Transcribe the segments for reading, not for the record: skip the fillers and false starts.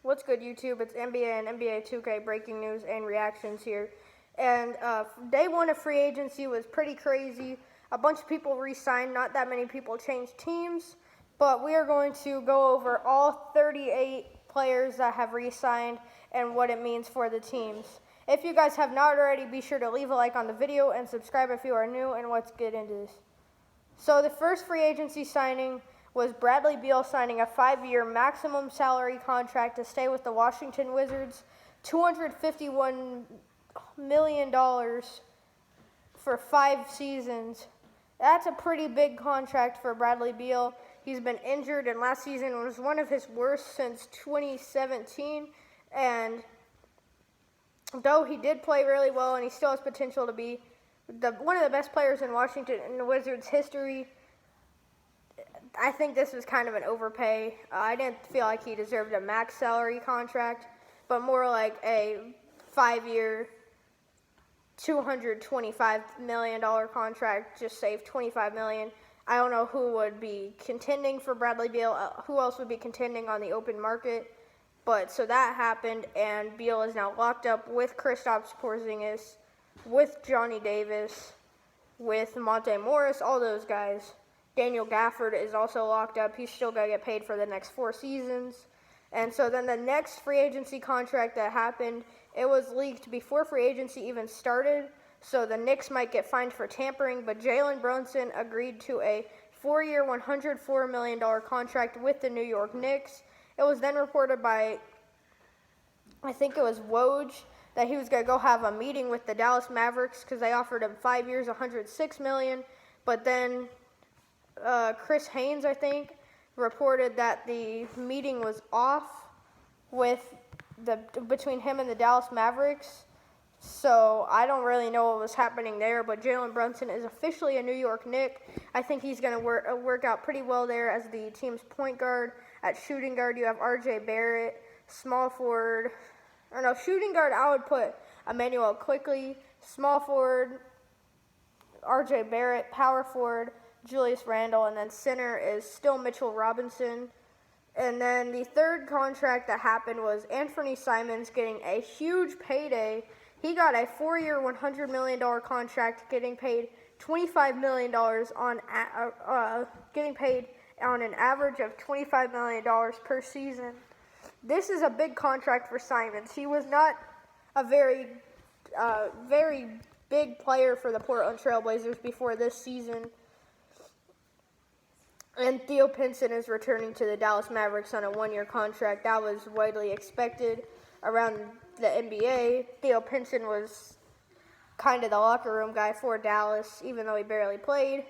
What's good, YouTube? It's NBA and NBA 2K breaking news and reactions here. And day one of free agency was pretty crazy. A bunch of people re-signed. Not that many people changed teams. But we are going to go over all 38 players that have re-signed and what it means for the teams. If you guys have not already, be sure to leave a like on the video and subscribe if you are new. And let's get into this. So the first free agency signing was Bradley Beal signing a 5-year maximum salary contract to stay with the Washington Wizards, $251 million for 5 seasons. That's a pretty big contract for Bradley Beal. He's been injured, and last season was one of his worst since 2017. And though he did play really well, and he still has potential to be one of the best players in Washington in the Wizards' history, I think this was kind of an overpay. I didn't feel like he deserved a max salary contract, but more like a 5-year, $225 million contract. Just save $25 million. I don't know who would be contending for Bradley Beal. Who else would be contending on the open market? But so that happened, and Beal is now locked up with Kristaps Porzingis, with Johnny Davis, with Monte Morris, all those guys. Daniel Gafford is also locked up. He's still going to get paid for the next 4 seasons. And so then the next free agency contract that happened, it was leaked before free agency even started. So the Knicks might get fined for tampering, but Jalen Brunson agreed to a 4-year, $104 million contract with the New York Knicks. It was then reported by, I think it was Woj, that he was going to go have a meeting with the Dallas Mavericks because they offered him 5 years, $106 million. But then Chris Haynes, I think, reported that the meeting was off between him and the Dallas Mavericks. So I don't really know what was happening there, but Jalen Brunson is officially a New York Knick. I think he's going to work out pretty well there as the team's point guard. At shooting guard, you have R.J. Barrett. Shooting guard, I would put Emmanuel Quickley. Small forward, R.J. Barrett. Power forward, Julius Randle, and then center is still Mitchell Robinson. And then the third contract that happened was Anthony Simons getting a huge payday. He got a 4-year, $100 million contract, getting paid $25 million getting paid on an average of $25 million per season. This is a big contract for Simons. He was not a very big player for the Portland Trailblazers before this season. And Theo Pinson is returning to the Dallas Mavericks on a 1-year contract. That was widely expected around the NBA. Theo Pinson was kind of the locker room guy for Dallas, even though he barely played.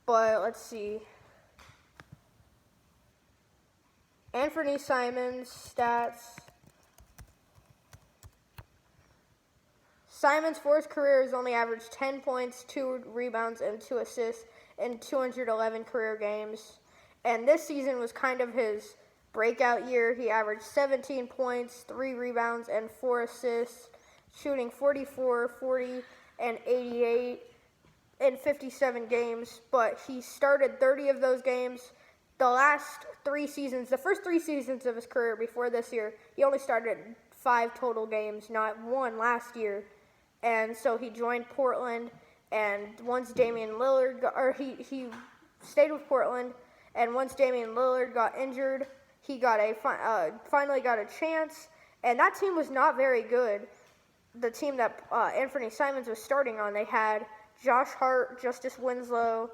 But let's see. Anthony Simons stats. Simons for his career has only averaged 10 points, 2 rebounds, and 2 assists in 211 career games. And this season was kind of his breakout year. He averaged 17 points, 3 rebounds, and 4 assists, shooting 44, 40, and 88 in 57 games. But he started 30 of those games. The first 3 seasons of his career before this year, he only started 5 total games, not 1 last year. And so he joined Portland, and once Damian Lillard he stayed with Portland, and once Damian Lillard got injured, he finally got a chance, and that team was not very good. The team that Anthony Simons was starting on, they had Josh Hart, Justice Winslow,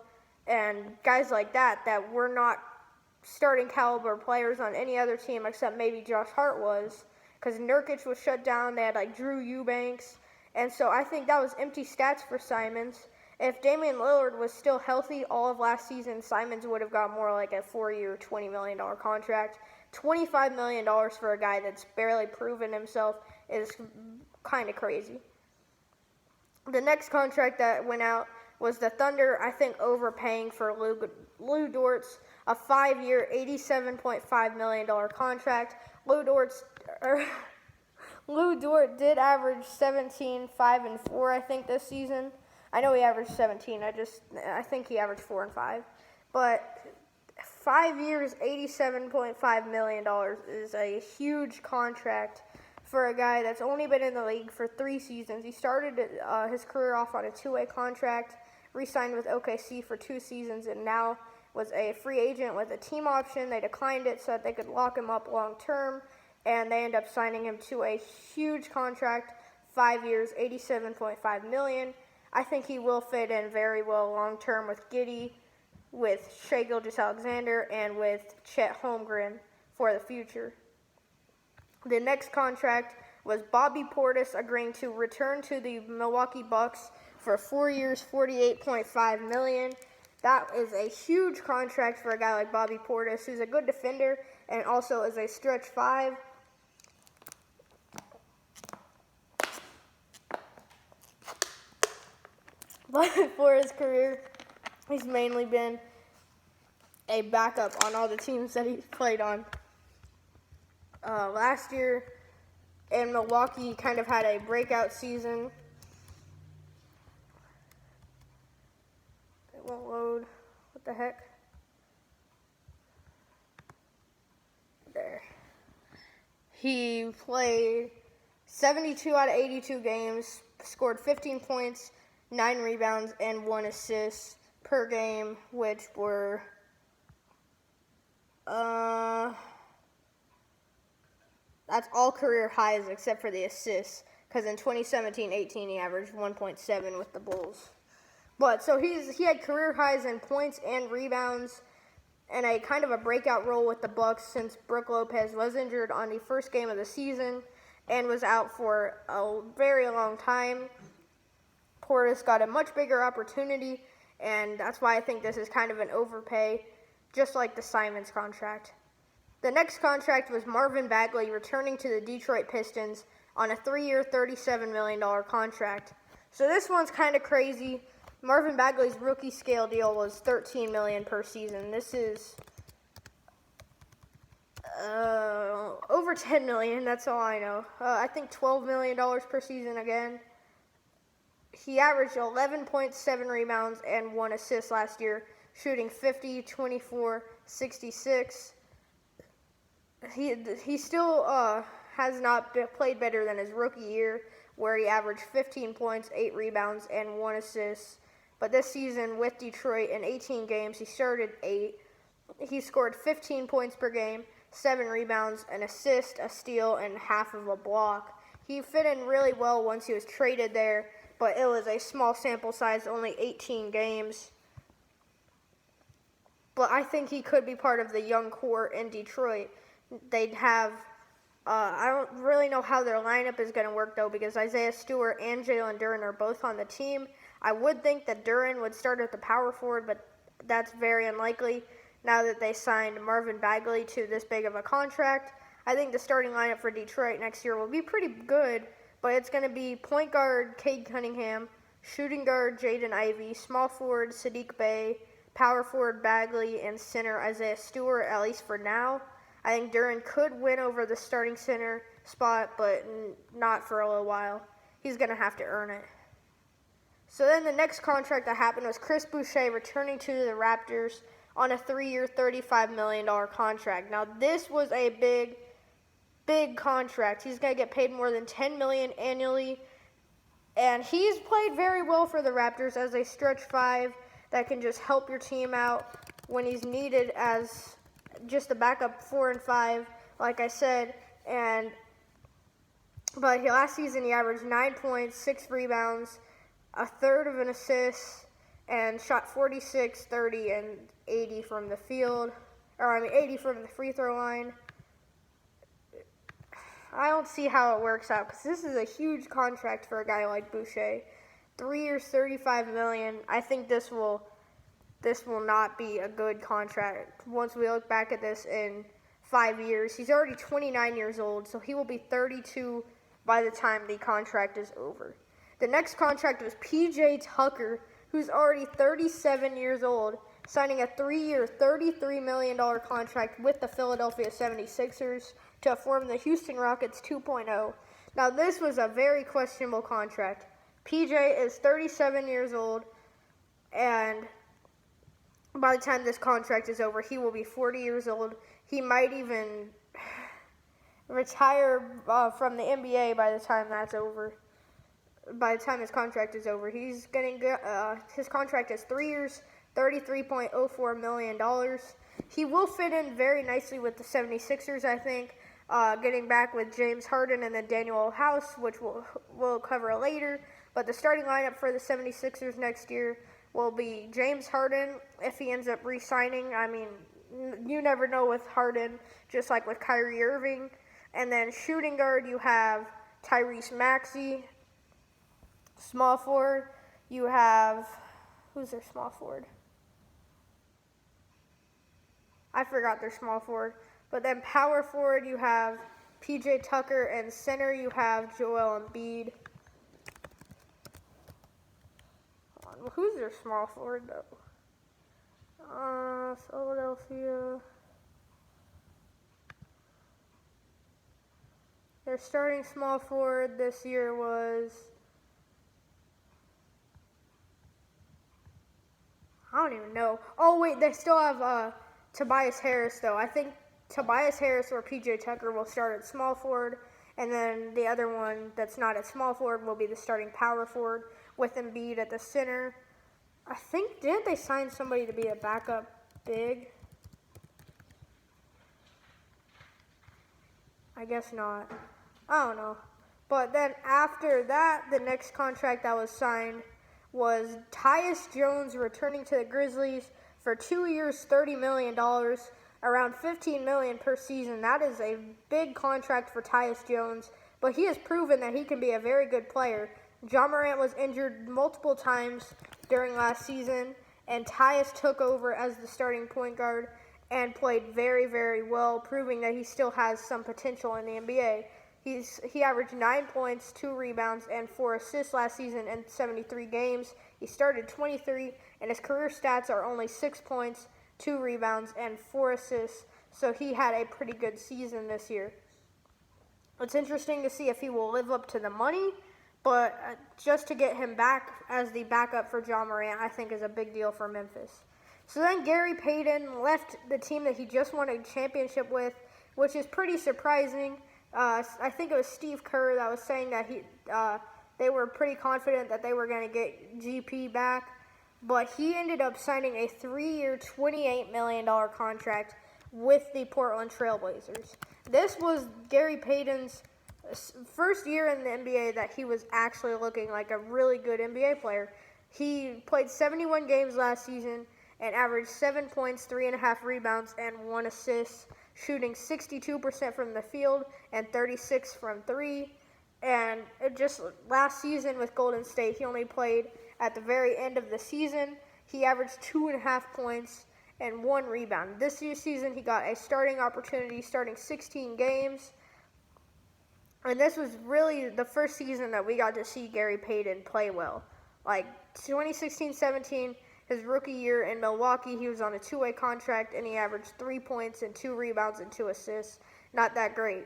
and guys like that were not starting caliber players on any other team except maybe Josh Hart was, because Nurkic was shut down. They had like Drew Eubanks, and so I think that was empty stats for Simons. If Damian Lillard was still healthy all of last season, Simons would have got more like a 4-year, $20 million contract. $25 million for a guy that's barely proven himself is kind of crazy. The next contract that went out was the Thunder, I think, overpaying for Lou Dort's, a 5-year, $87.5 million contract. Lou Dort did average 17, 5, and 4, I think, this season. I know he averaged 17. I think he averaged 4 and 5. But 5 years, $87.5 million is a huge contract for a guy that's only been in the league for 3 seasons. He started his career off on a 2-way contract, re-signed with OKC for 2 seasons, and now was a free agent with a team option. They declined it so that they could lock him up long term, and they end up signing him to a huge contract, 5 years, $87.5 million. I think he will fit in very well long term with Giddey, with Shai Gilgeous-Alexander, and with Chet Holmgren for the future. The next contract was Bobby Portis agreeing to return to the Milwaukee Bucks for 4 years, $48.5 million. That is a huge contract for a guy like Bobby Portis, who's a good defender and also is a stretch 5. But for his career, he's mainly been a backup on all the teams that he's played on. Last year in Milwaukee, he kind of had a breakout season. It won't load. What the heck? There. He played 72 out of 82 games, scored 15 points, 9 rebounds, and 1 assist per game, which were that's all career highs except for the assists, because in 2017-18 he averaged 1.7 with the Bulls. But so he had career highs in points and rebounds, and a kind of a breakout role with the Bucks since Brook Lopez was injured on the first game of the season and was out for a very long time. Portis got a much bigger opportunity, and that's why I think this is kind of an overpay, just like the Simons contract. The next contract was Marvin Bagley returning to the Detroit Pistons on a 3-year, $37 million contract. So this one's kind of crazy. Marvin Bagley's rookie scale deal was $13 million per season. This is over $10 million, that's all I know. I think $12 million per season again. He averaged 11.7 rebounds and 1 assist last year, shooting 50, 24, 66. He still has not played better than his rookie year, where he averaged 15 points, 8 rebounds, and 1 assist. But this season with Detroit, in 18 games, he started 8. He scored 15 points per game, 7 rebounds, an assist, a steal, and half of a block. He fit in really well once he was traded there, but it was a small sample size, only 18 games. But I think he could be part of the young core in Detroit. They'd have, I don't really know how their lineup is going to work, though, because Isaiah Stewart and Jalen Duren are both on the team. I would think that Duren would start at the power forward, but that's very unlikely now that they signed Marvin Bagley to this big of a contract. I think the starting lineup for Detroit next year will be pretty good, but it's going to be point guard Cade Cunningham, shooting guard Jaden Ivey, small forward Saddiq Bey, power forward Bagley, and center Isaiah Stewart, at least for now. I think Duren could win over the starting center spot, but not for a little while. He's going to have to earn it. So then the next contract that happened was Chris Boucher returning to the Raptors on a 3-year, $35 million contract. Now, this was a big contract. He's going to get paid more than $10 million annually, and he's played very well for the Raptors as a stretch 5 that can just help your team out when he's needed as just a backup 4 and 5, like I said. But last season he averaged 9 points, 6 rebounds, a third of an assist, and shot 46, 30, and 80 from the field. 80 from the free throw line. I don't see how it works out, because this is a huge contract for a guy like Boucher. 3 years, $35 million. I think this will not be a good contract. Once we look back at this in 5 years, he's already 29 years old, so he will be 32 by the time the contract is over. The next contract was P.J. Tucker, who's already 37 years old, signing a 3-year, $33 million contract with the Philadelphia 76ers to form the Houston Rockets 2.0. Now, this was a very questionable contract. P.J. is 37 years old, by the time this contract is over, he will be 40 years old. He might even retire from the NBA by the time that's over. By the time his contract is over, he's getting his contract is 3 years, $33.04 million. He will fit in very nicely with the 76ers, I think, getting back with James Harden and then Daniel House, which we'll cover later. But the starting lineup for the 76ers next year will be James Harden if he ends up re-signing. I mean, you never know with Harden, just like with Kyrie Irving. And then shooting guard, you have Tyrese Maxey. Small forward, you have, who's their small forward? I forgot their small forward. But then power forward, you have PJ Tucker, and center, you have Joel Embiid. Who's their small forward, though? Philadelphia. Their starting small forward this year was, I don't even know. Oh, wait, they still have Tobias Harris, though. I think Tobias Harris or PJ Tucker will start at small forward, and then the other one that's not at small forward will be the starting power forward with Embiid at the center. I think, didn't they sign somebody to be a backup big? I guess not. I don't know. But then after that, the next contract that was signed was Tyus Jones returning to the Grizzlies for 2 years, $30 million, around $15 million per season. That is a big contract for Tyus Jones, but he has proven that he can be a very good player. Ja Morant was injured multiple times during last season, and Tyus took over as the starting point guard and played very, very well, proving that he still has some potential in the NBA. He averaged 9 points, 2 rebounds, and 4 assists last season in 73 games. He started 23, and his career stats are only 6 points, 2 rebounds, and 4 assists. So he had a pretty good season this year. It's interesting to see if he will live up to the money, but just to get him back as the backup for Ja Morant, I think is a big deal for Memphis. So then Gary Payton left the team that he just won a championship with, which is pretty surprising. I think it was Steve Kerr that was saying that they were pretty confident that they were going to get GP back, but he ended up signing a 3-year, $28 million contract with the Portland Trailblazers. This was Gary Payton's first year in the NBA that he was actually looking like a really good NBA player. He played 71 games last season and averaged 7 points, 3.5 rebounds, and 1 assist, shooting 62% from the field and 36% from 3. And just last season with Golden State, he only played at the very end of the season. He averaged 2.5 points and 1 rebound. This year's season, he got a starting opportunity, starting 16 games. And this was really the first season that we got to see Gary Payton play well. Like 2016-17, his rookie year in Milwaukee, he was on a 2-way contract, and he averaged 3 points and 2 rebounds and 2 assists. Not that great.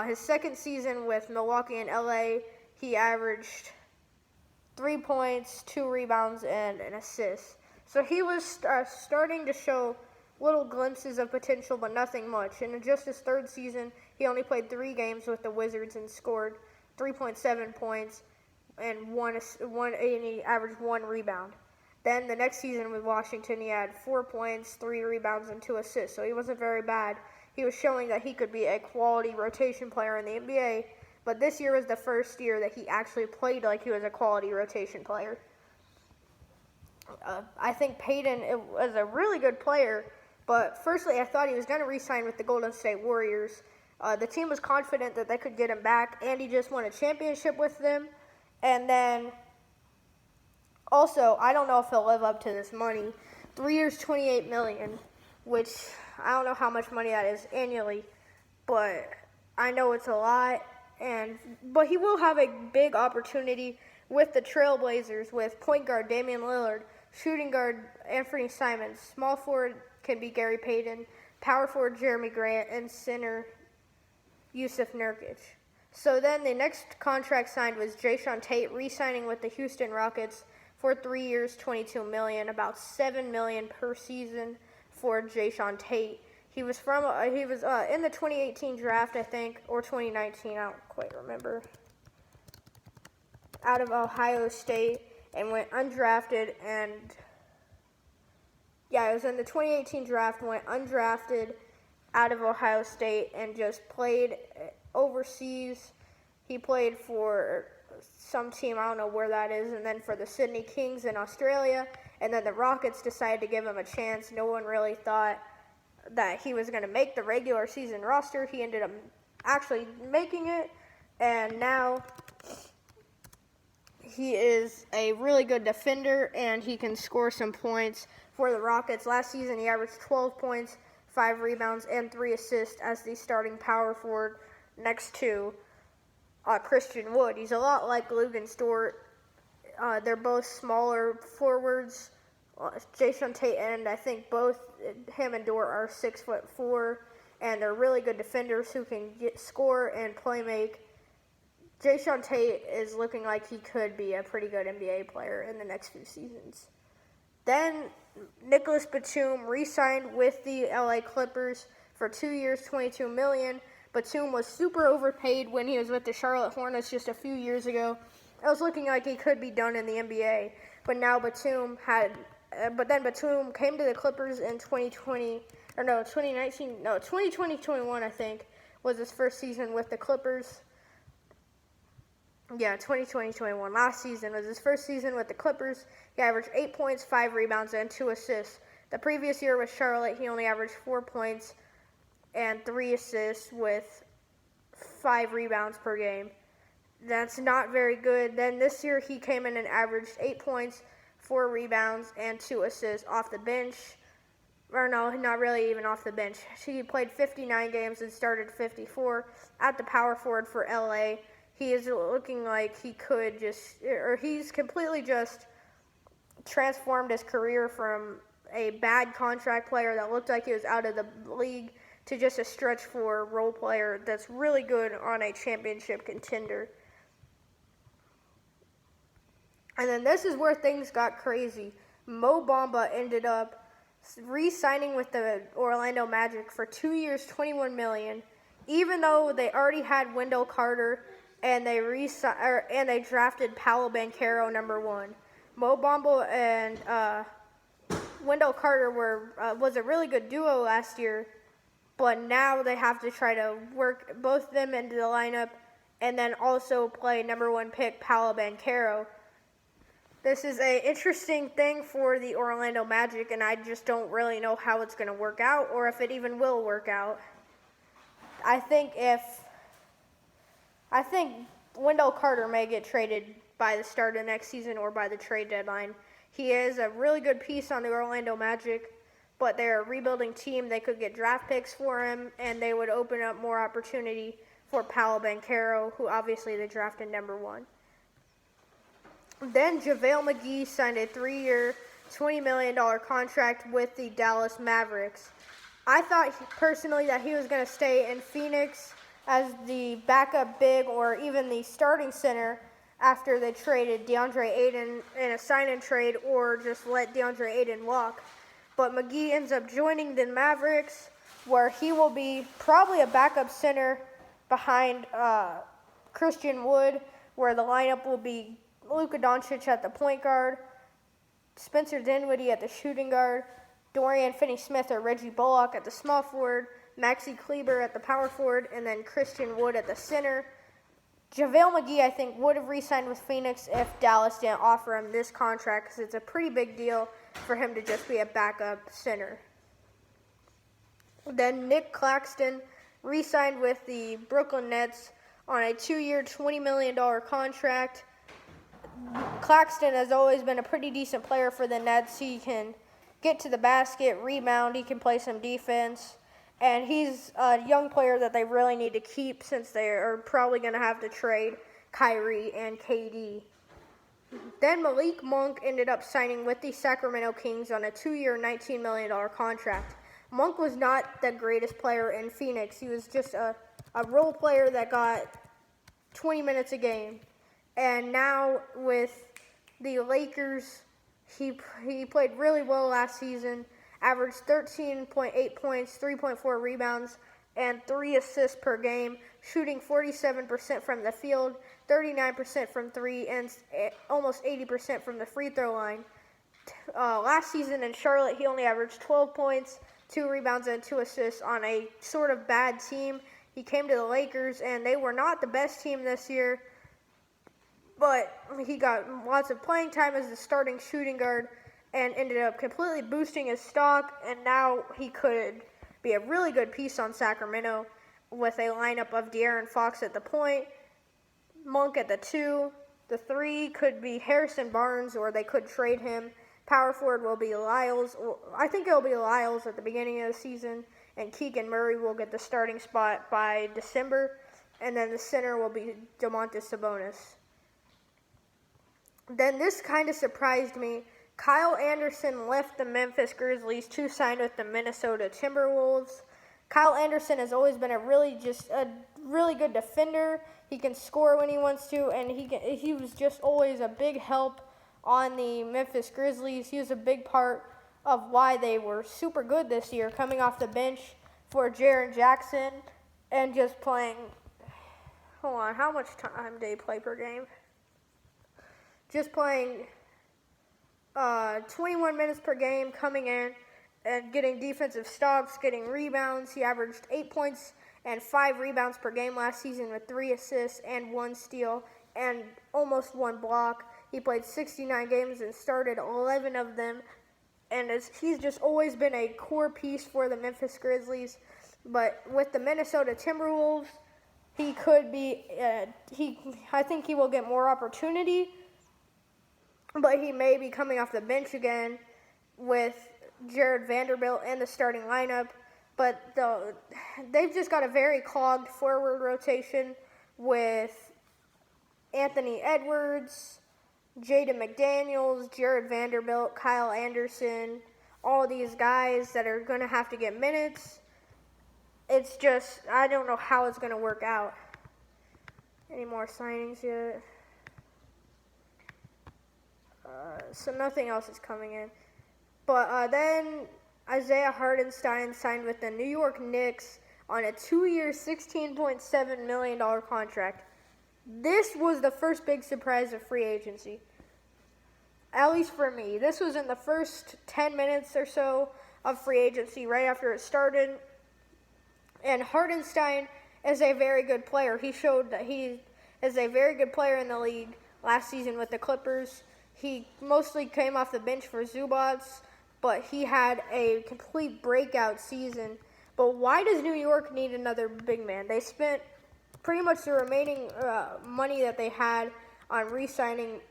His second season with Milwaukee and LA, he averaged 3 points, 2 rebounds, and an assist. So he was starting to show little glimpses of potential, but nothing much. And in just his third season, he only played 3 games with the Wizards and scored 3.7 points and he averaged 1 rebound. Then the next season with Washington, he had 4 points, 3 rebounds, and 2 assists. So he wasn't very bad. He was showing that he could be a quality rotation player in the NBA. But this year was the first year that he actually played like he was a quality rotation player. I think Payton was a really good player. But firstly, I thought he was going to re-sign with the Golden State Warriors. The team was confident that they could get him back, and he just won a championship with them. And then also, I don't know if he'll live up to this money. 3 years, $28 million, which I don't know how much money that is annually, but I know it's a lot. But he will have a big opportunity with the Trailblazers with point guard Damian Lillard, shooting guard Anthony Simons, small forward can be Gary Payton, power forward Jeremy Grant, and center Yusuf Nurkic. So then the next contract signed was Jae'Sean Tate, re-signing with the Houston Rockets for 3 years, $22 million, about $7 million per season for Jae'Sean Tate. He was in the 2018 draft, I think, or 2019, I don't quite remember, out of Ohio State, and went undrafted. And yeah, it was in the 2018 draft, went undrafted out of Ohio State, and just played overseas. He played for some team, I don't know where that is, and then for the Sydney Kings in Australia, and then the Rockets decided to give him a chance. No one really thought that he was going to make the regular season roster. He ended up actually making it, and now he is a really good defender, and he can score some points for the Rockets. Last season, he averaged 12 points, 5 rebounds, and 3 assists as the starting power forward next to Christian Wood. He's a lot like Luguentz Dort. They're both smaller forwards. Jae'Sean Tate, and I think both him and Dort are 6'4", and they're really good defenders who can score and play make. Jae'Sean Tate is looking like he could be a pretty good NBA player in the next few seasons. Then Nicholas Batum re-signed with the LA Clippers for 2 years, $22 million. Batum was super overpaid when he was with the Charlotte Hornets just a few years ago. It was looking like he could be done in the NBA, but now Batum came to the Clippers in 2020-21, I think, was his first season with the Clippers. Yeah, 2020-21. Last season was his first season with the Clippers. He averaged 8 points, 5 rebounds, and 2 assists. The previous year with Charlotte, he only averaged 4 points and 3 assists with 5 rebounds per game. That's not very good. Then this year he came in and averaged 8 points, 4 rebounds, and 2 assists off the bench. Or no, not really even off the bench. He played 59 games and started 54 at the power forward for LA. He is looking like he's completely just transformed his career from a bad contract player that looked like he was out of the league to just a stretch floor role player that's really good on a championship contender. And then this is where things got crazy. Mo Bamba ended up re-signing with the Orlando Magic for 2 years, $21 million, even though they already had Wendell Carter and they drafted Paolo Banchero #1. Mo Bamba and Wendell Carter was a really good duo last year, but now they have to try to work both of them into the lineup and then also play #1 pick Paolo Banchero. This is an interesting thing for the Orlando Magic, and I just don't really know how it's going to work out or if it even will work out. I think Wendell Carter may get traded by the start of next season or by the trade deadline. He is a really good piece on the Orlando Magic, but they're a rebuilding team. They could get draft picks for him, and they would open up more opportunity for Paolo Banchero, who obviously they drafted #1. Then JaVale McGee signed a 3-year, $20 million contract with the Dallas Mavericks. I thought personally that he was going to stay in Phoenix as the backup big or even the starting center after they traded DeAndre Ayton in a sign-and trade or just let DeAndre Ayton walk. But McGee ends up joining the Mavericks, where he will be probably a backup center behind Christian Wood, where the lineup will be Luka Doncic at the point guard, Spencer Dinwiddie at the shooting guard, Dorian Finney-Smith or Reggie Bullock at the small forward, Maxi Kleber at the power forward, and then Christian Wood at the center. JaVale McGee, I think, would have re-signed with Phoenix if Dallas didn't offer him this contract, because it's a pretty big deal for him to just be a backup center. Then Nick Claxton re-signed with the Brooklyn Nets on a 2-year, $20 million contract. Claxton has always been a pretty decent player for the Nets. He can get to the basket, rebound, he can play some defense, and he's a young player that they really need to keep since they are probably going to have to trade Kyrie and KD. Then Malik Monk ended up signing with the Sacramento Kings on a 2-year, $19 million contract. Monk was not the greatest player in Phoenix. He was just a role player that got 20 minutes a game. And now with the Lakers, he played really well last season, averaged 13.8 points, 3.4 rebounds, and 3 assists per game, shooting 47% from the field, 39% from three, and almost 80% from the free throw line. Last season in Charlotte, he only averaged 12 points, 2 rebounds, and 2 assists on a sort of bad team. He came to the Lakers, and they were not the best team this year, but he got lots of playing time as the starting shooting guard and ended up completely boosting his stock, and now he could be a really good piece on Sacramento with a lineup of De'Aaron Fox at the point, Monk at the 2, the 3 could be Harrison Barnes, or they could trade him. Power forward will be Lyles. I think it'll be Lyles at the beginning of the season, and Keegan Murray will get the starting spot by December, and then the center will be Domantas Sabonis. Then this kind of surprised me. Kyle Anderson left the Memphis Grizzlies to sign with the Minnesota Timberwolves. Kyle Anderson has always been a really good defender. He can score when he wants to, and he was just always a big help on the Memphis Grizzlies. He was a big part of why they were super good this year, coming off the bench for Jaren Jackson and just playing. Hold on, how much time do they play per game? Just playing 21 minutes per game, coming in and getting defensive stops, getting rebounds. He averaged 8 points and 5 rebounds per game last season with 3 assists and 1 steal and almost 1 block. He played 69 games and started 11 of them, and he's just always been a core piece for the Memphis Grizzlies. But with the Minnesota Timberwolves, he could be. I think he will get more opportunity, but he may be coming off the bench again with Jared Vanderbilt in the starting lineup. But they've just got a very clogged forward rotation with Anthony Edwards, Jaden McDaniels, Jared Vanderbilt, Kyle Anderson, all these guys that are going to have to get minutes. It's just, I don't know how it's going to work out. Any more signings yet? So nothing else is coming in. But then Isaiah Hartenstein signed with the New York Knicks on a 2-year, $16.7 million contract. This was the first big surprise of free agency, at least for me. This was in the first 10 minutes or so of free agency, right after it started. And Hartenstein is a very good player. He showed that he is a very good player in the league last season with the Clippers. He mostly came off the bench for Zubac, but he had a complete breakout season. But why does New York need another big man? They spent pretty much the remaining money that they had on re-signing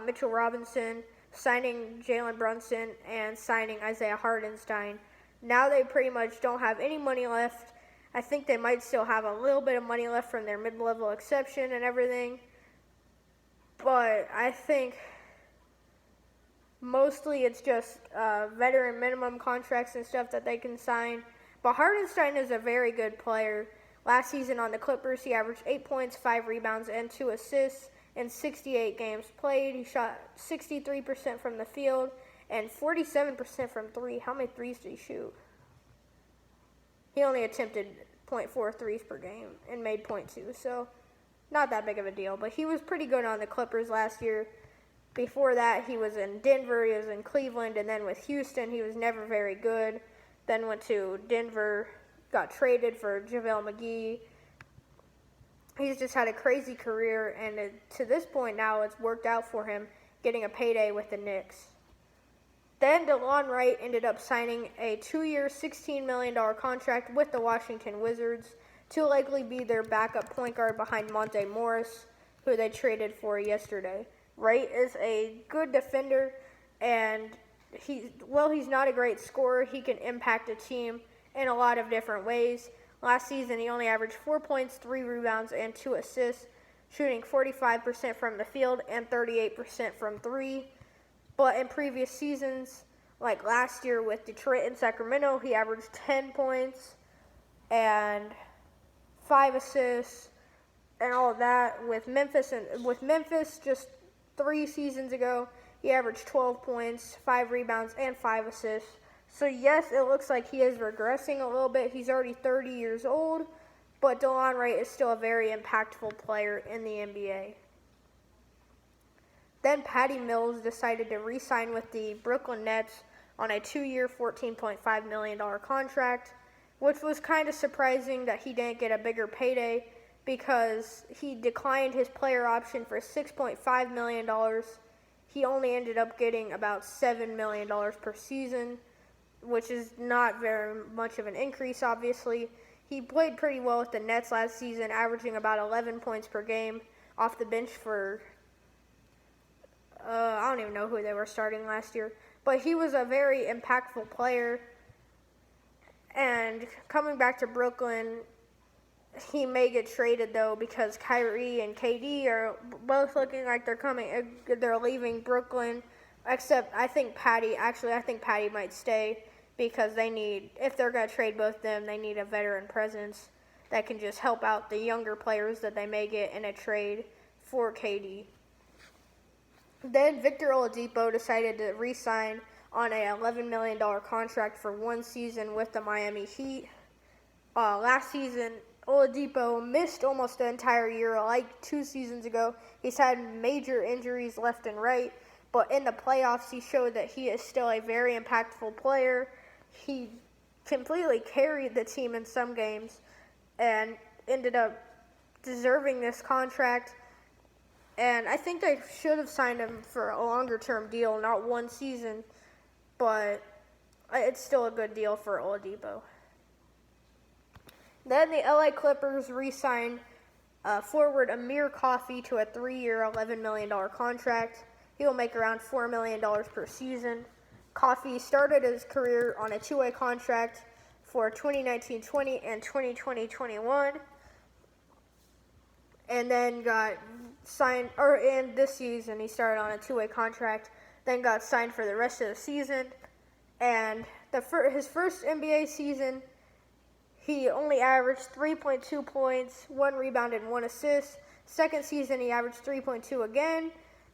Mitchell Robinson, signing Jalen Brunson, and signing Isaiah Hartenstein. Now they pretty much don't have any money left. I think they might still have a little bit of money left from their mid-level exception and everything. But I think mostly it's just veteran minimum contracts and stuff that they can sign. But Hartenstein is a very good player. Last season on the Clippers, he averaged 8 points, 5 rebounds, and 2 assists in 68 games played. He shot 63% from the field and 47% from 3. How many threes did he shoot? He only attempted 0.4 threes per game and made 0.2, so not that big of a deal. But he was pretty good on the Clippers last year. Before that, he was in Denver, he was in Cleveland, and then with Houston, he was never very good. Then went to Denver, got traded for JaVale McGee. He's just had a crazy career, and to this point now, it's worked out for him, getting a payday with the Knicks. Then DeLon Wright ended up signing a 2-year, $16 million contract with the Washington Wizards to likely be their backup point guard behind Monte Morris, who they traded for yesterday. Wright is a good defender, and he's not a great scorer. He can impact a team in a lot of different ways. Last season, he only averaged 4 points, 3 rebounds, and 2 assists, shooting 45% from the field and 38% from 3. But in previous seasons, like last year with Detroit and Sacramento, he averaged 10 points and 5 assists and all of that. With Memphis, just 3 seasons ago, he averaged 12 points, 5 rebounds, and 5 assists. So yes, it looks like he is regressing a little bit. He's already 30 years old, but Delon Wright is still a very impactful player in the NBA. Then Patty Mills decided to re-sign with the Brooklyn Nets on a 2-year, $14.5 million contract, which was kind of surprising that he didn't get a bigger payday because he declined his player option for $6.5 million. He only ended up getting about $7 million per season, which is not very much of an increase, obviously. He played pretty well with the Nets last season, averaging about 11 points per game off the bench for, I don't even know who they were starting last year. But he was a very impactful player. And coming back to Brooklyn, he may get traded, though, because Kyrie and KD are both looking like they're leaving Brooklyn. Except I think Patty might stay because if they're going to trade both of them, they need a veteran presence that can just help out the younger players that they may get in a trade for KD. Then Victor Oladipo decided to re-sign on an $11 million contract for 1 season with the Miami Heat. Last season, Oladipo missed almost the entire year, like 2 seasons ago. He's had major injuries left and right, but in the playoffs, he showed that he is still a very impactful player. He completely carried the team in some games and ended up deserving this contract. And I think they should have signed him for a longer-term deal, not 1 season, but it's still a good deal for Oladipo. Then the LA Clippers re-signed forward Amir Coffey to a 3-year, $11 million contract. He will make around $4 million per season. Coffey started his career on a 2-way contract for 2019-20 and 2020-21, and then got signed, and this season he started on a 2-way contract, then got signed for the rest of the season. And his first NBA season, he only averaged 3.2 points, 1 rebound, and 1 assist. Second season, he averaged 3.2 again,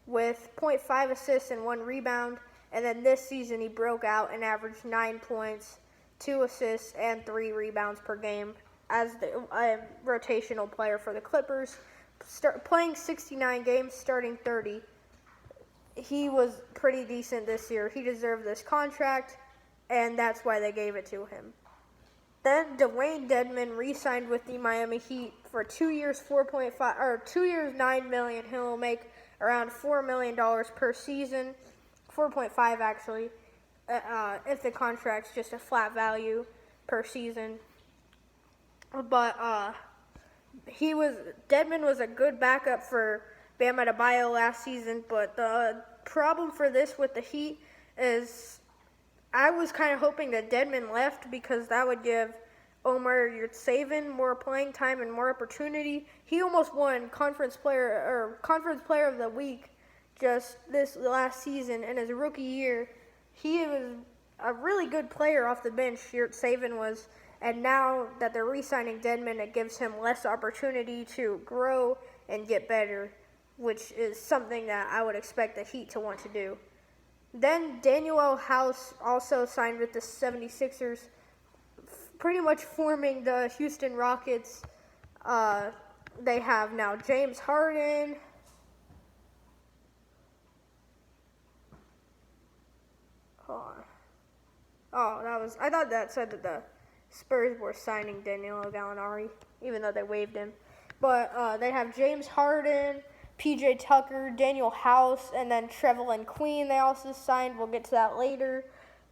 with 0.5 assists and 1 rebound. And then this season, he broke out and averaged 9 points, 2 assists, and 3 rebounds per game as a rotational player for the Clippers. Playing 69 games, starting 30. He was pretty decent this year. He deserved this contract, and that's why they gave it to him. Then Dwayne Dedmon re-signed with the Miami Heat for 2 years, $9 million. He will make around $4 million per season, 4.5 actually, if the contract's just a flat value per season. But Dedmon was a good backup for Bam Adebayo last season. But the problem for this with the Heat is I was kind of hoping that Dedmon left because that would give Omer Yurtseven more playing time and more opportunity. He almost won Conference Player of the Week just this last season in his rookie year. He was a really good player off the bench, Yurtseven was, and now that they're re-signing Dedmon, it gives him less opportunity to grow and get better, which is something that I would expect the Heat to want to do. Then Danuel House also signed with the 76ers, pretty much forming the Houston Rockets. They have now James Harden, I thought that said that the Spurs were signing Danilo Gallinari, even though they waived him. But they have James Harden, PJ Tucker, Danuel House, and then Trevelin Queen they also signed. We'll get to that later.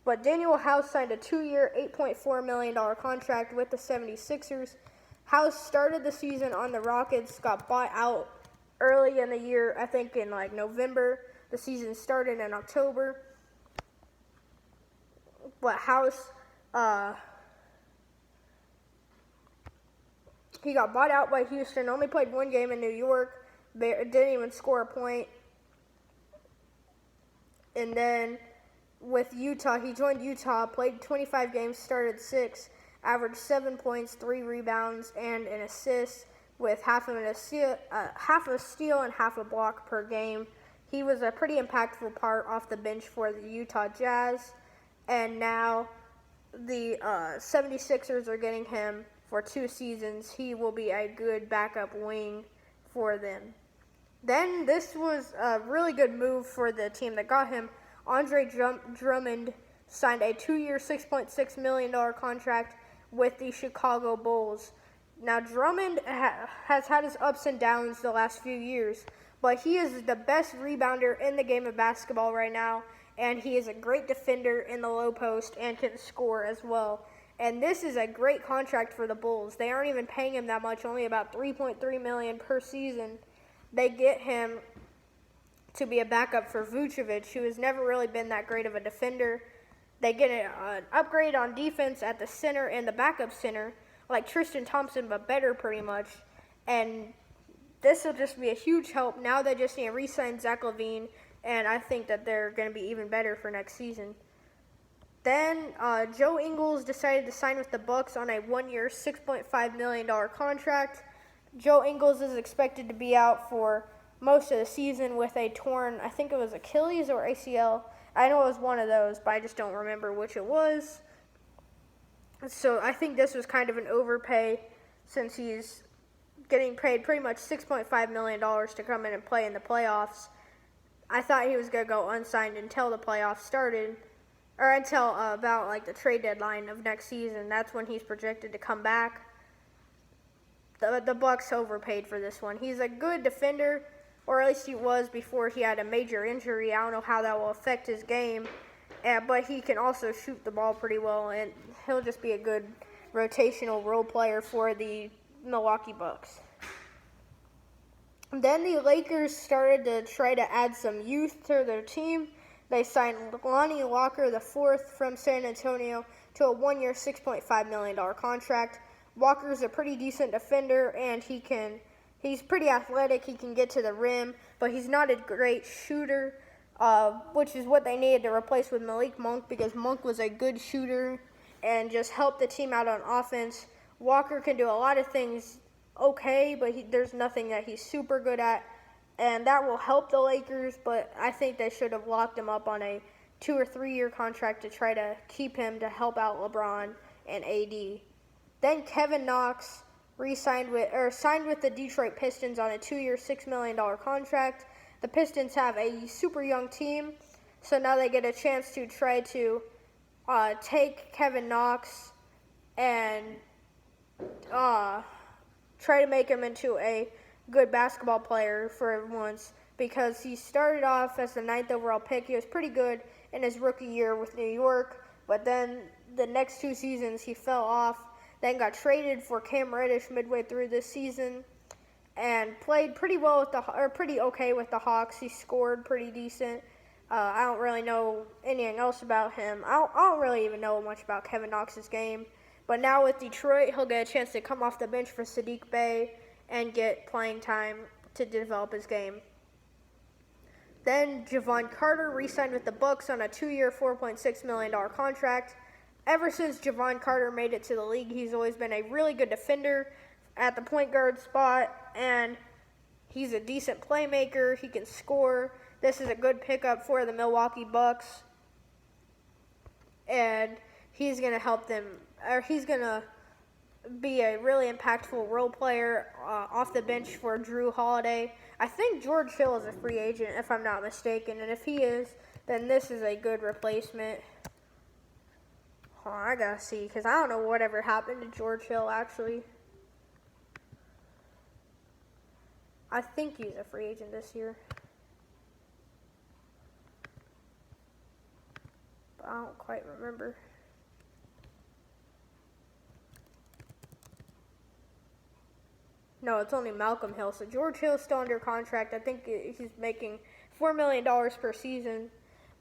But Danuel House signed a 2-year, $8.4 million contract with the 76ers. House started the season on the Rockets, got bought out early in the year, I think in like November. The season started in October. But House, he got bought out by Houston, only played 1 game in New York, didn't even score a point. And then with Utah, he joined Utah, played 25 games, started 6, averaged 7 points, 3 rebounds, and an assist with half a steal and half a block per game. He was a pretty impactful part off the bench for the Utah Jazz, and now the 76ers are getting him for 2 seasons. He will be a good backup wing for them. Then this was a really good move for the team that got him. Andre Drummond signed a 2-year, $6.6 million contract with the Chicago Bulls. Now, Drummond has had his ups and downs the last few years, but he is the best rebounder in the game of basketball right now, and he is a great defender in the low post and can score as well. And this is a great contract for the Bulls. They aren't even paying him that much, only about $3.3 million per season. They get him to be a backup for Vucevic, who has never really been that great of a defender. They get an upgrade on defense at the center and the backup center, like Tristan Thompson, but better pretty much. And this will just be a huge help. Now they just need to re-sign Zach LaVine, and I think that they're going to be even better for next season. Then Joe Ingles decided to sign with the Bucks on a 1-year, $6.5 million contract. Joe Ingles is expected to be out for most of the season with a torn, I think it was Achilles or ACL. I know it was one of those, but I just don't remember which it was. So I think this was kind of an overpay since he's getting paid pretty much $6.5 million to come in and play in the playoffs. I thought he was going to go unsigned until the playoffs started, or until about like the trade deadline of next season. That's when he's projected to come back. The Bucks overpaid for this one. He's a good defender, or at least he was before he had a major injury. I don't know how that will affect his game, but he can also shoot the ball pretty well, and he'll just be a good rotational role player for the Milwaukee Bucks. Then the Lakers started to try to add some youth to their team. They signed Lonnie Walker IV from San Antonio to a 1-year, $6.5 million contract. Walker's a pretty decent defender, and he's pretty athletic. He can get to the rim, but he's not a great shooter, which is what they needed to replace with Malik Monk, because Monk was a good shooter and just helped the team out on offense. Walker can do a lot of things okay, but there's nothing that he's super good at, and that will help the Lakers, but I think they should have locked him up on a 2 or 3 year contract to try to keep him to help out LeBron and AD. Then Kevin Knox signed with the Detroit Pistons on a 2-year, $6 million contract. The Pistons have a super young team, so now they get a chance to try to take Kevin Knox and try to make him into a good basketball player for once, because he started off as the 9th overall pick. He was pretty good in his rookie year with New York, but then the next 2 seasons he fell off, then got traded for Cam Reddish midway through this season, and played pretty well pretty okay with the Hawks. He scored pretty decent. I don't really know anything else about him. I don't really even know much about Kevin Knox's game. But now with Detroit, he'll get a chance to come off the bench for Sadiq Bey and get playing time to develop his game. Then Jevon Carter re-signed with the Bucks on a 2-year, $4.6 million contract. Ever since Jevon Carter made it to the league, he's always been a really good defender at the point guard spot, and he's a decent playmaker. He can score. This is a good pickup for the Milwaukee Bucks, and he's going to help them, or he's going to be a really impactful role player off the bench for Drew Holiday. I think George Hill is a free agent, if I'm not mistaken, and if he is, then this is a good replacement. I gotta see, because I don't know whatever happened to George Hill, actually. I think he's a free agent this year. But I don't quite remember. No, it's only Malcolm Hill. So George Hill's still under contract. I think he's making $4 million per season.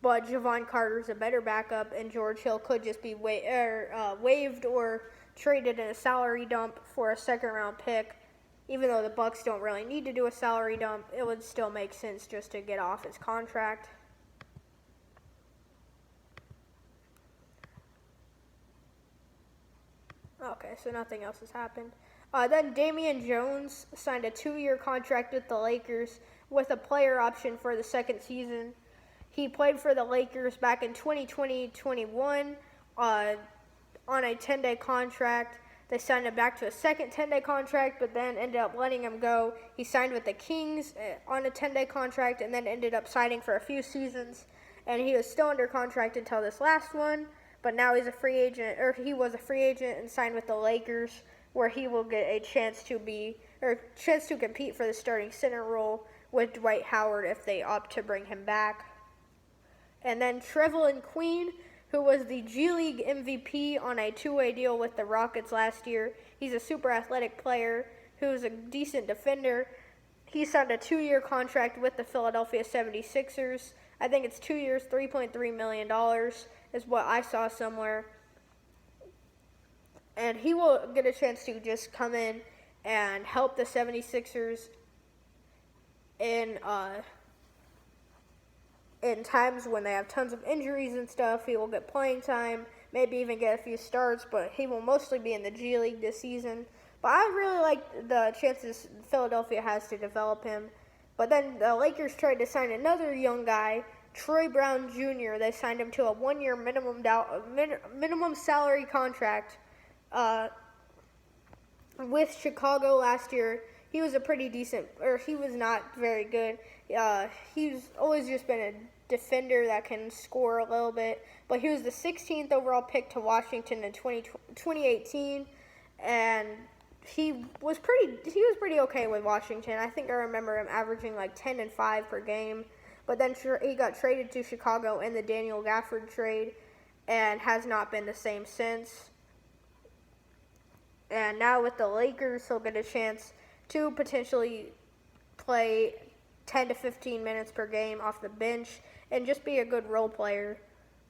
But Jevon Carter's a better backup, and George Hill could just be waived or traded in a salary dump for a second-round pick. Even though the Bucks don't really need to do a salary dump, it would still make sense just to get off his contract. Okay, so nothing else has happened. Then Damian Jones signed a 2-year contract with the Lakers with a player option for the second season. He played for the Lakers back in 2020-21 on a 10-day contract. They signed him back to a second 10-day contract, but then ended up letting him go. He signed with the Kings on a 10-day contract and then ended up signing for a few seasons. And he was still under contract until this last one, but now he's a free agent, or he was a free agent and signed with the Lakers, where he will get a chance to compete for the starting center role with Dwight Howard if they opt to bring him back. And then Trevelin Queen, who was the G League MVP on a 2-way deal with the Rockets last year. He's a super athletic player who's a decent defender. He signed a 2-year contract with the Philadelphia 76ers. I think it's 2 years, $3.3 million is what I saw somewhere. And he will get a chance to just come in and help the 76ers in times when they have tons of injuries and stuff. He will get playing time, maybe even get a few starts, but he will mostly be in the G League this season. But I really like the chances Philadelphia has to develop him. But then the Lakers tried to sign another young guy, Troy Brown Jr. They signed him to a 1-year minimum salary contract with Chicago last year. He was he was not very good. He's always just been a defender that can score a little bit. But he was the 16th overall pick to Washington in 2018, and he was pretty okay with Washington. I think I remember him averaging like 10 and 5 per game. But then he got traded to Chicago in the Daniel Gafford trade and has not been the same since. And now with the Lakers, he'll get a chance to potentially play 10 to 15 minutes per game off the bench and just be a good role player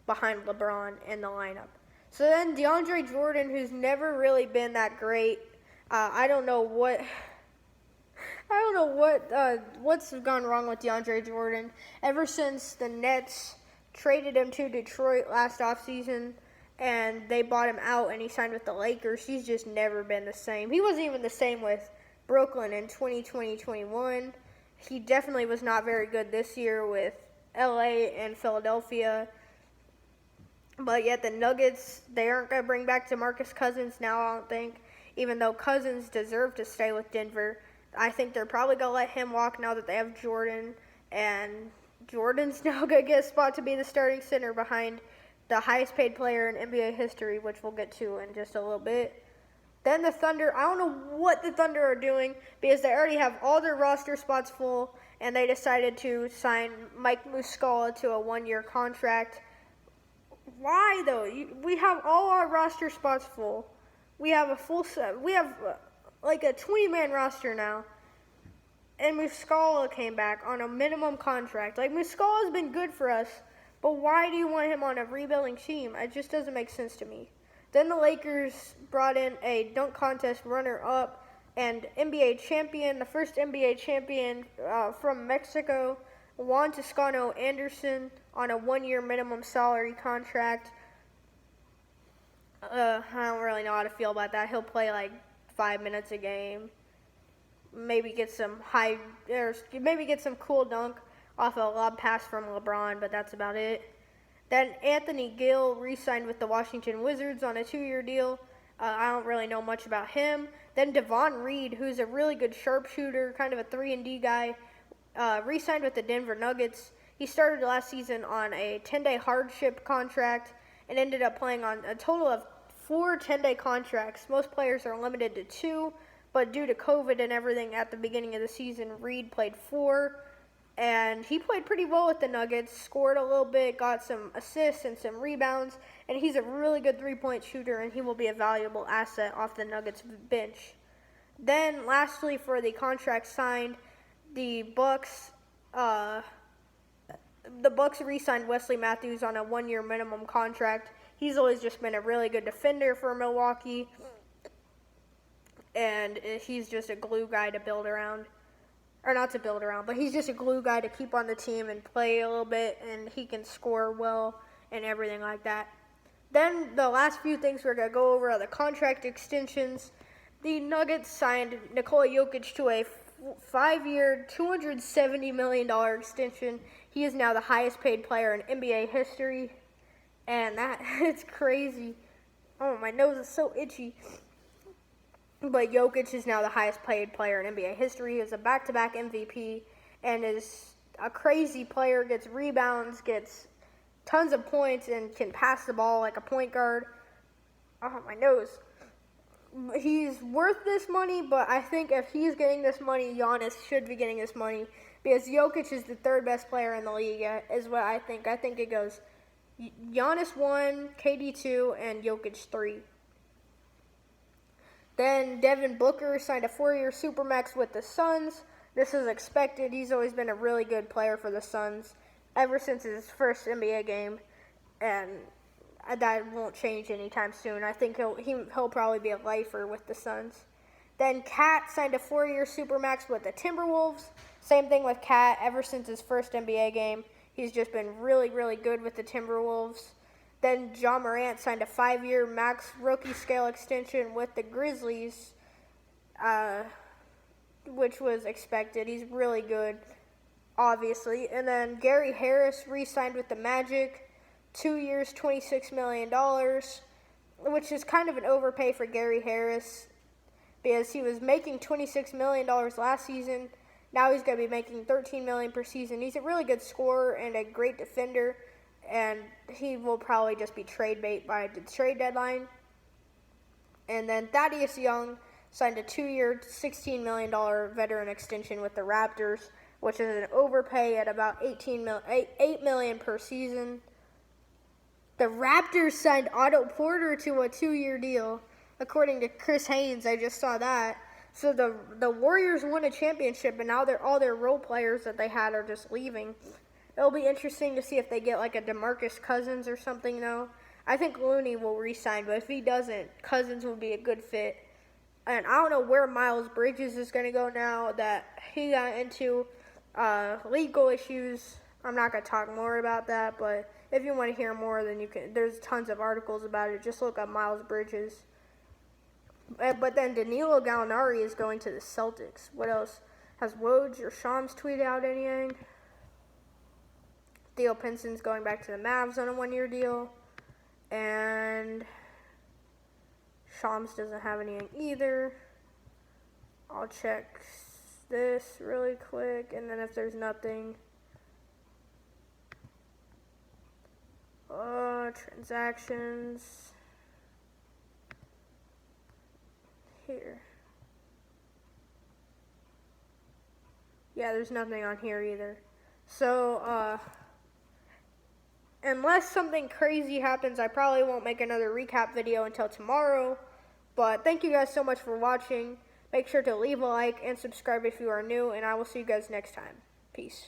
behind LeBron in the lineup. So then DeAndre Jordan, who's never really been that great, I don't know what's gone wrong with DeAndre Jordan. Ever since the Nets traded him to Detroit last offseason and they bought him out and he signed with the Lakers, he's just never been the same. He wasn't even the same with Brooklyn in 2020-21. He definitely was not very good this year with LA and Philadelphia. But yet the Nuggets, they aren't going to bring back DeMarcus Cousins now, I don't think, even though Cousins deserved to stay with Denver. I think they're probably going to let him walk now that they have Jordan, and Jordan's now going to get a spot to be the starting center behind the highest paid player in NBA history, which we'll get to in just a little bit. Then the Thunder, I don't know what the Thunder are doing because they already have all their roster spots full, and they decided to sign Mike Muscala to a 1-year contract. Why, though? We have all our roster spots full. We have a full set. We have like a 20-man roster now. And Muscala came back on a minimum contract. Like, Muscala's been good for us, but why do you want him on a rebuilding team? It just doesn't make sense to me. Then the Lakers brought in a dunk contest runner-up and NBA champion, the first NBA champion from Mexico, Juan Toscano Anderson, on a 1-year minimum salary contract. I don't really know how to feel about that. He'll play like 5 minutes a game. Maybe get some cool dunk off a lob pass from LeBron, but that's about it. Then Anthony Gill re-signed with the Washington Wizards on a 2-year deal. I don't really know much about him. Then Devon Reed, who's a really good sharpshooter, kind of a 3-and-D guy, re-signed with the Denver Nuggets. He started last season on a 10-day hardship contract and ended up playing on a total of 4 10-day contracts. Most players are limited to 2, but due to COVID and everything at the beginning of the season, Reed played 4. And he played pretty well with the Nuggets, scored a little bit, got some assists and some rebounds, and he's a really good three-point shooter, and he will be a valuable asset off the Nuggets bench. Then, lastly, for the contract signed, the Bucks re-signed Wesley Matthews on a 1-year minimum contract. He's always just been a really good defender for Milwaukee, and he's just a glue guy to build around. Or not to build around, but he's just a glue guy to keep on the team and play a little bit, and he can score well and everything like that. Then the last few things we're going to go over are the contract extensions. The Nuggets signed Nikola Jokic to a 5-year, $270 million extension. He is now the highest paid player in NBA history. And it's crazy. Oh, my nose is so itchy. But Jokic is now the highest paid player in NBA history. He is a back-to-back MVP and is a crazy player, gets rebounds, gets tons of points, and can pass the ball like a point guard. Oh, my nose. He's worth this money, but I think if he's getting this money, Giannis should be getting this money because Jokic is the third best player in the league, is what I think. I think it goes Giannis 1, KD 2, and Jokic 3. Then Devin Booker signed a 4-year Supermax with the Suns. This is expected. He's always been a really good player for the Suns ever since his first NBA game, and that won't change anytime soon. I think he'll probably be a lifer with the Suns. Then Cat signed a 4-year Supermax with the Timberwolves. Same thing with Cat. Ever since his first NBA game, he's just been really, really good with the Timberwolves. Then Ja Morant signed a 5-year max rookie scale extension with the Grizzlies, which was expected. He's really good, obviously. And then Gary Harris re-signed with the Magic, 2 years, $26 million, which is kind of an overpay for Gary Harris because he was making $26 million last season. Now he's going to be making $13 million per season. He's a really good scorer and a great defender, and he will probably just be trade bait by the trade deadline. And then Thaddeus Young signed a 2-year, $16 million veteran extension with the Raptors, which is an overpay at about $8 million per season. The Raptors signed Otto Porter to a 2-year deal, according to Chris Haynes. I just saw that. So the Warriors won a championship, and now all their role players that they had are just leaving. It'll be interesting to see if they get like a DeMarcus Cousins or something, though. I think Looney will re-sign, but if he doesn't, Cousins will be a good fit. And I don't know where Miles Bridges is going to go now that he got into legal issues. I'm not going to talk more about that, but if you want to hear more, then you can. There's tons of articles about it. Just look up Miles Bridges. But then Danilo Gallinari is going to the Celtics. What else? Has Woj or Shams tweeted out anything? Theo Pinson's going back to the Mavs on a 1-year deal. And Shams doesn't have anything either. I'll check this really quick, and then if there's nothing, transactions here. Yeah, there's nothing on here either. So, unless something crazy happens, I probably won't make another recap video until tomorrow. But thank you guys so much for watching. Make sure to leave a like and subscribe if you are new, and I will see you guys next time. Peace.